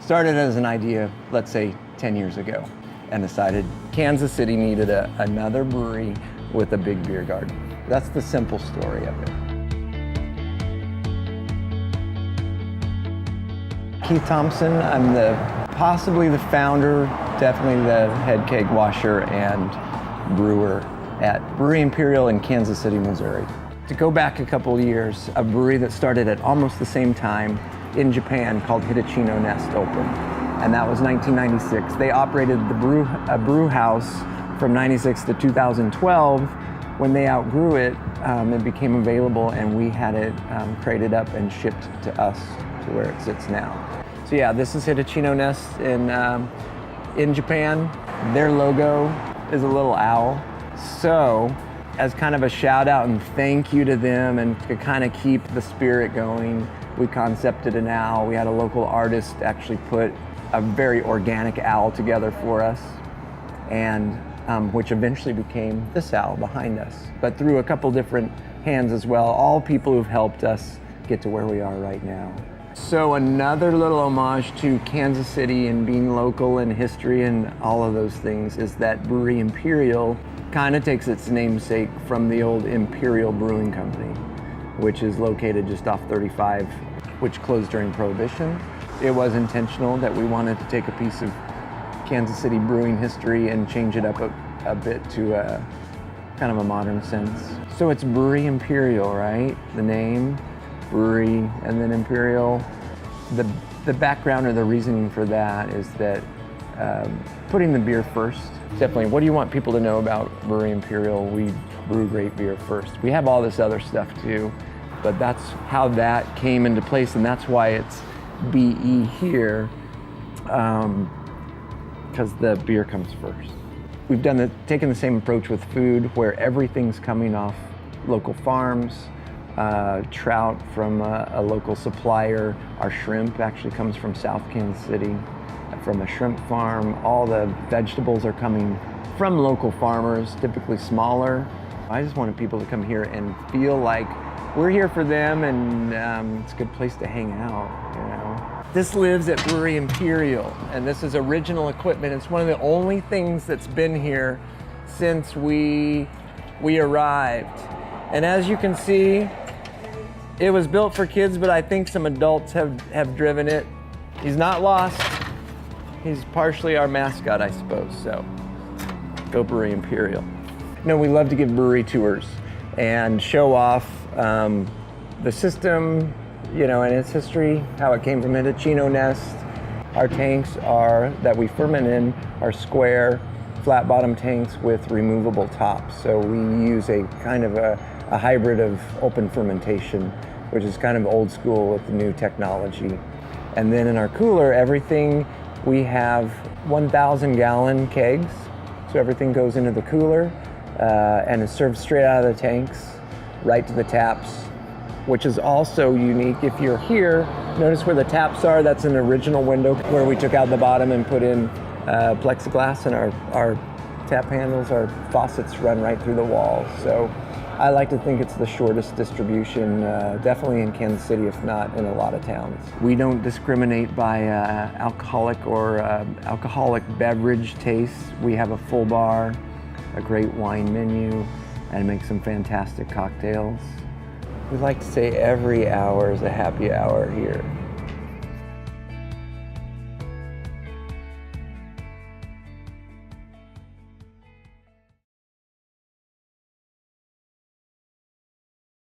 Started as an idea, let's say 10 years ago, and decided Kansas City needed another brewery with a big beer garden. That's the simple story of it. Keith Thompson, I'm possibly the founder, definitely the head keg washer and brewer at Brewery Emperial in Kansas City, Missouri. To go back a couple of years, a brewery that started at almost the same time in Japan called Hitachino Nest opened, and that was 1996. They operated the brew house from 96 to 2012. When they outgrew it, it became available, and we had it crated up and shipped to us to where it sits now. So yeah, this is Hitachino Nest in Japan. Their logo is a little owl. So as kind of a shout out and thank you to them, and to kind of keep the spirit going, we concepted an owl. We had a local artist actually put a very organic owl together for us, and which eventually became this owl behind us, but through a couple different hands as well, all people who've helped us get to where we are right now. So another little homage to Kansas City and being local and history and all of those things is that Brewery Emperial kind of takes its namesake from the old Imperial Brewing Company, which is located just off 35, which closed during Prohibition. It was intentional that we wanted to take a piece of Kansas City brewing history and change it up a bit to a kind of a modern sense. So it's Brewery Emperial, right? The name, brewery, and then Imperial. The background or the reasoning for that is that putting the beer first. Definitely, what do you want people to know about Brewery Emperial? We brew great beer first. We have all this other stuff too, but that's how that came into place, and that's why it's BE here, because the beer comes first. We've taken the same approach with food, where everything's coming off local farms, trout from a local supplier. Our shrimp actually comes from South Kansas City, from a shrimp farm. All the vegetables are coming from local farmers, typically smaller. I just wanted people to come here and feel like we're here for them, and it's a good place to hang out, you know. This lives at Brewery Emperial, and this is original equipment. It's one of the only things that's been here since we arrived. And as you can see, it was built for kids, but I think some adults have driven it. He's not lost. He's partially our mascot, I suppose, so go Brewery Emperial. No, we love to give brewery tours and show off the system, you know, and its history, how it came from Hitachino Nest. Our tanks that we ferment in are square, flat bottom tanks with removable tops. So we use a kind of a hybrid of open fermentation, which is kind of old school with the new technology. And then in our cooler, everything, we have 1,000 gallon kegs. So everything goes into the cooler and is served straight out of the tanks, right to the taps, which is also unique. If you're here, notice where the taps are. That's an original window where we took out the bottom and put in plexiglass, and our tap handles, our faucets run right through the walls. So I like to think it's the shortest distribution, definitely in Kansas City, if not in a lot of towns. We don't discriminate by alcoholic or alcoholic beverage tastes. We have a full bar, a great wine menu, and make some fantastic cocktails. We like to say every hour is a happy hour here.